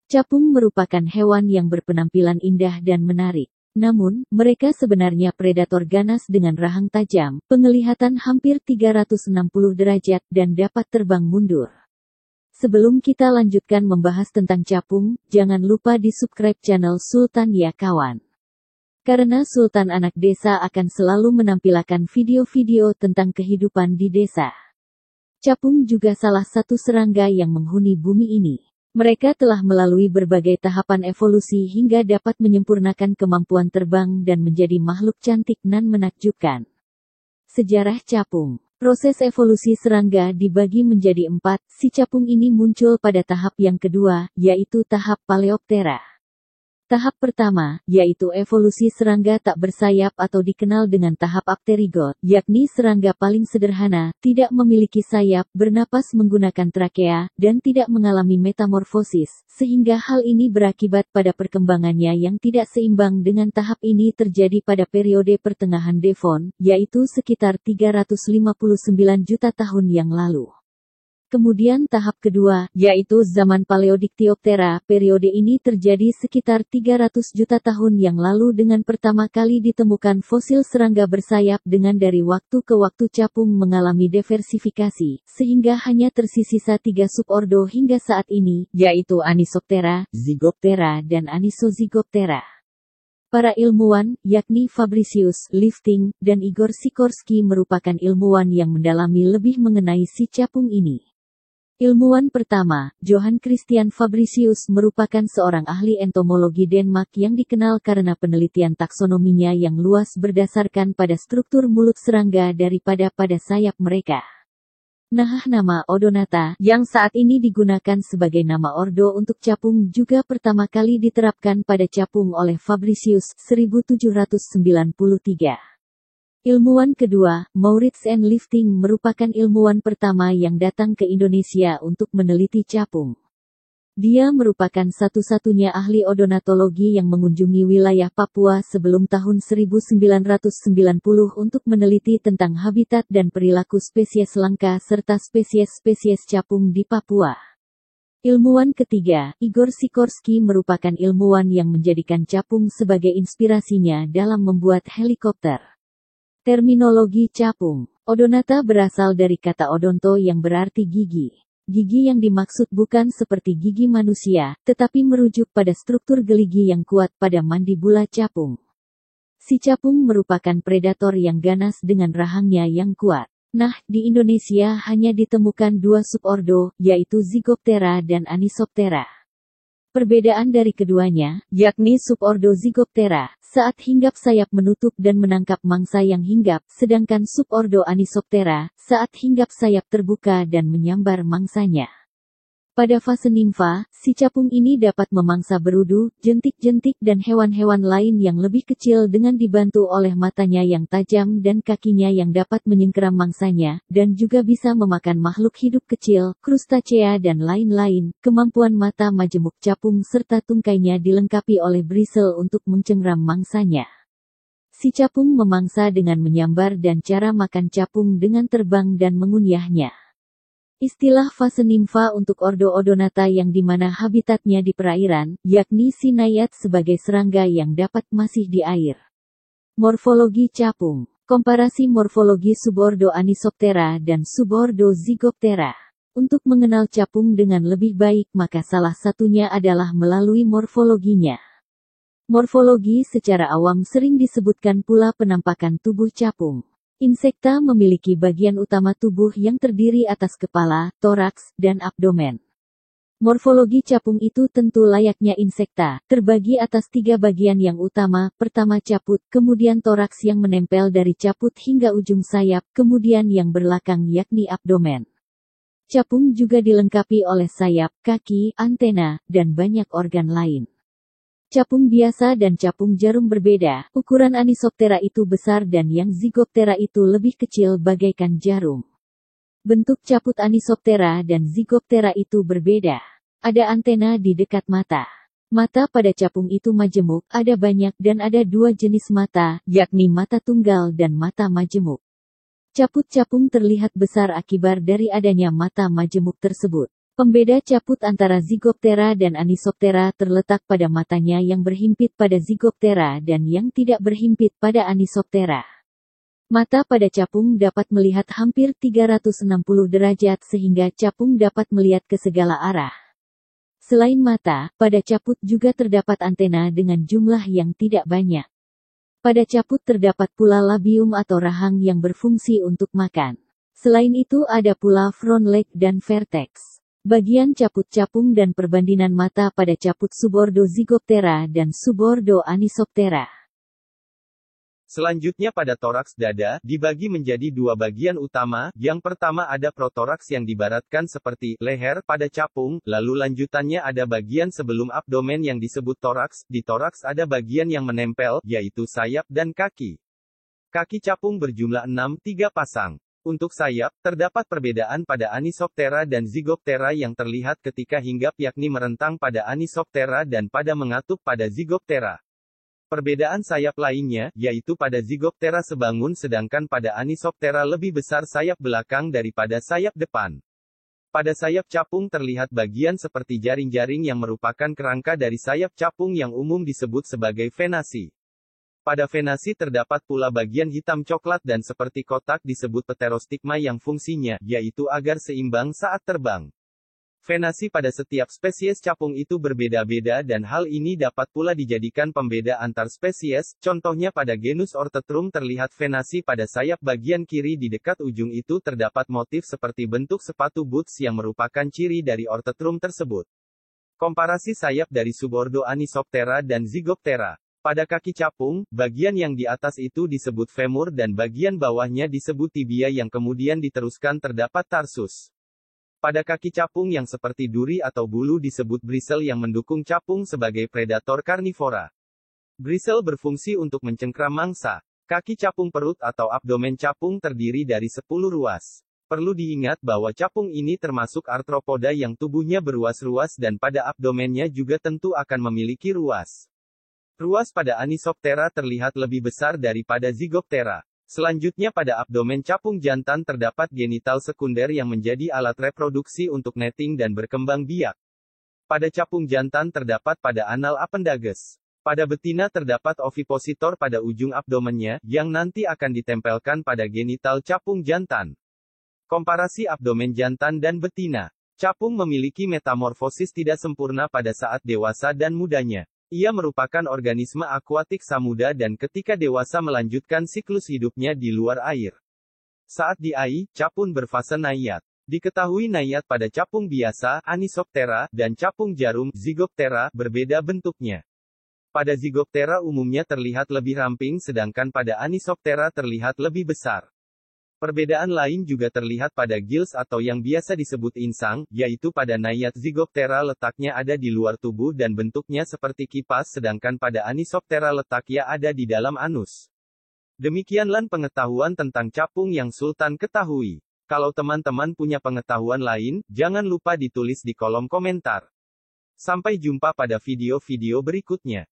Capung merupakan hewan yang berpenampilan indah dan menarik. Namun, mereka sebenarnya predator ganas dengan rahang tajam, penglihatan hampir 360 derajat dan dapat terbang mundur. Sebelum kita lanjutkan membahas tentang capung, jangan lupa di-subscribe channel Sultan ya kawan. Karena Sultan anak desa akan selalu menampilkan video-video tentang kehidupan di desa. Capung juga salah satu serangga yang menghuni bumi ini. Mereka telah melalui berbagai tahapan evolusi hingga dapat menyempurnakan kemampuan terbang dan menjadi makhluk cantik nan menakjubkan. Sejarah capung. Proses evolusi serangga dibagi menjadi 4, si capung ini muncul pada tahap yang kedua, yaitu tahap Paleoptera. Tahap pertama, yaitu evolusi serangga tak bersayap atau dikenal dengan tahap Apterigot, yakni serangga paling sederhana, tidak memiliki sayap, bernapas menggunakan trakea, dan tidak mengalami metamorfosis, sehingga hal ini berakibat pada perkembangannya yang tidak seimbang. Dengan tahap ini terjadi pada periode pertengahan Devon, yaitu sekitar 359 juta tahun yang lalu. Kemudian tahap kedua, yaitu zaman Paleodictyoptera, periode ini terjadi sekitar 300 juta tahun yang lalu dengan pertama kali ditemukan fosil serangga bersayap dengan dari waktu ke waktu capung mengalami diversifikasi, sehingga hanya tersisa 3 subordo hingga saat ini, yaitu Anisoptera, Zygoptera dan Anisozygoptera. Para ilmuwan, yakni Fabricius Lifting, dan Igor Sikorsky merupakan ilmuwan yang mendalami lebih mengenai si capung ini. Ilmuwan pertama, Johan Christian Fabricius merupakan seorang ahli entomologi Denmark yang dikenal karena penelitian taksonominya yang luas berdasarkan pada struktur mulut serangga daripada pada sayap mereka. Nah, nama Odonata, yang saat ini digunakan sebagai nama ordo untuk capung juga pertama kali diterapkan pada capung oleh Fabricius, 1793. Ilmuwan kedua, Maurits N. Lifting merupakan ilmuwan pertama yang datang ke Indonesia untuk meneliti capung. Dia merupakan satu-satunya ahli odonatologi yang mengunjungi wilayah Papua sebelum tahun 1990 untuk meneliti tentang habitat dan perilaku spesies langka serta spesies-spesies capung di Papua. Ilmuwan ketiga, Igor Sikorsky merupakan ilmuwan yang menjadikan capung sebagai inspirasinya dalam membuat helikopter. Terminologi capung. Odonata berasal dari kata odonto yang berarti gigi. Gigi yang dimaksud bukan seperti gigi manusia, tetapi merujuk pada struktur geligi yang kuat pada mandibula capung. Si capung merupakan predator yang ganas dengan rahangnya yang kuat. Nah, di Indonesia hanya ditemukan 2 subordo, yaitu Zygoptera dan Anisoptera. Perbedaan dari keduanya, yakni subordo Zygoptera, saat hinggap sayap menutup dan menangkap mangsa yang hinggap, sedangkan subordo Anisoptera, saat hinggap sayap terbuka dan menyambar mangsanya. Pada fase nimfa, si capung ini dapat memangsa berudu, jentik-jentik dan hewan-hewan lain yang lebih kecil dengan dibantu oleh matanya yang tajam dan kakinya yang dapat menyingkram mangsanya, dan juga bisa memakan makhluk hidup kecil, krustacea dan lain-lain. Kemampuan mata majemuk capung serta tungkainya dilengkapi oleh brisel untuk mencengkram mangsanya. Si capung memangsa dengan menyambar dan cara makan capung dengan terbang dan mengunyahnya. Istilah fase nimfa untuk ordo Odonata yang dimana habitatnya di perairan, yakni Sinaiad sebagai serangga yang dapat masih di air. Morfologi capung. Komparasi morfologi subordo Anisoptera dan subordo Zygoptera. Untuk mengenal capung dengan lebih baik maka salah satunya adalah melalui morfologinya. Morfologi secara awam sering disebutkan pula penampakan tubuh capung. Insekta memiliki bagian utama tubuh yang terdiri atas kepala, toraks, dan abdomen. Morfologi capung itu tentu layaknya insekta, terbagi atas 3 bagian yang utama, pertama caput, kemudian toraks yang menempel dari caput hingga ujung sayap, kemudian yang berlakang yakni abdomen. Capung juga dilengkapi oleh sayap, kaki, antena, dan banyak organ lain. Capung biasa dan capung jarum berbeda, ukuran Anisoptera itu besar dan yang Zygoptera itu lebih kecil bagaikan jarum. Bentuk caput Anisoptera dan Zygoptera itu berbeda. Ada antena di dekat mata. Mata pada capung itu majemuk, ada banyak dan ada 2 jenis mata, yakni mata tunggal dan mata majemuk. Caput capung terlihat besar akibat dari adanya mata majemuk tersebut. Pembeda caput antara Zygoptera dan Anisoptera terletak pada matanya yang berhimpit pada Zygoptera dan yang tidak berhimpit pada Anisoptera. Mata pada capung dapat melihat hampir 360 derajat sehingga capung dapat melihat ke segala arah. Selain mata, pada caput juga terdapat antena dengan jumlah yang tidak banyak. Pada caput terdapat pula labium atau rahang yang berfungsi untuk makan. Selain itu ada pula front leg dan vertex. Bagian caput capung dan perbandingan mata pada caput subordo Zygoptera dan subordo Anisoptera. Selanjutnya pada toraks dada, dibagi menjadi dua bagian utama. Yang pertama ada protoraks yang dibaratkan seperti leher pada capung, lalu lanjutannya ada bagian sebelum abdomen yang disebut toraks. Di toraks ada bagian yang menempel, yaitu sayap dan kaki. Kaki capung berjumlah 3 pasang. Untuk sayap, terdapat perbedaan pada Anisoptera dan Zygoptera yang terlihat ketika hinggap yakni merentang pada Anisoptera dan pada mengatup pada Zygoptera. Perbedaan sayap lainnya, yaitu pada Zygoptera sebangun sedangkan pada Anisoptera lebih besar sayap belakang daripada sayap depan. Pada sayap capung terlihat bagian seperti jaring-jaring yang merupakan kerangka dari sayap capung yang umum disebut sebagai venasi. Pada venasi terdapat pula bagian hitam coklat dan seperti kotak disebut pterostigma yang fungsinya, yaitu agar seimbang saat terbang. Venasi pada setiap spesies capung itu berbeda-beda dan hal ini dapat pula dijadikan pembeda antar spesies, contohnya pada genus Orthotrum terlihat venasi pada sayap bagian kiri di dekat ujung itu terdapat motif seperti bentuk sepatu boots yang merupakan ciri dari Orthotrum tersebut. Komparasi sayap dari subordo Anisoptera dan Zygoptera. Pada kaki capung, bagian yang di atas itu disebut femur dan bagian bawahnya disebut tibia yang kemudian diteruskan terdapat tarsus. Pada kaki capung yang seperti duri atau bulu disebut bristle yang mendukung capung sebagai predator karnivora. Bristle berfungsi untuk mencengkram mangsa. Kaki capung perut atau abdomen capung terdiri dari 10 ruas. Perlu diingat bahwa capung ini termasuk arthropoda yang tubuhnya beruas-ruas dan pada abdomennya juga tentu akan memiliki ruas. Ruas pada Anisoptera terlihat lebih besar daripada Zygoptera. Selanjutnya pada abdomen capung jantan terdapat genital sekunder yang menjadi alat reproduksi untuk netting dan berkembang biak. Pada capung jantan terdapat pada anal appendage. Pada betina terdapat ovipositor pada ujung abdomennya, yang nanti akan ditempelkan pada genital capung jantan. Komparasi abdomen jantan dan betina. Capung memiliki metamorfosis tidak sempurna pada saat dewasa dan mudanya. Ia merupakan organisme akuatik samuda dan ketika dewasa melanjutkan siklus hidupnya di luar air. Saat di air, capung berfase naiad. Diketahui naiad pada capung biasa, Anisoptera, dan capung jarum, Zygoptera, berbeda bentuknya. Pada Zygoptera umumnya terlihat lebih ramping sedangkan pada Anisoptera terlihat lebih besar. Perbedaan lain juga terlihat pada gills atau yang biasa disebut insang, yaitu pada naiad Zygoptera letaknya ada di luar tubuh dan bentuknya seperti kipas sedangkan pada Anisoptera letaknya ada di dalam anus. Demikianlah pengetahuan tentang capung yang Sultan ketahui. Kalau teman-teman punya pengetahuan lain, jangan lupa ditulis di kolom komentar. Sampai jumpa pada video-video berikutnya.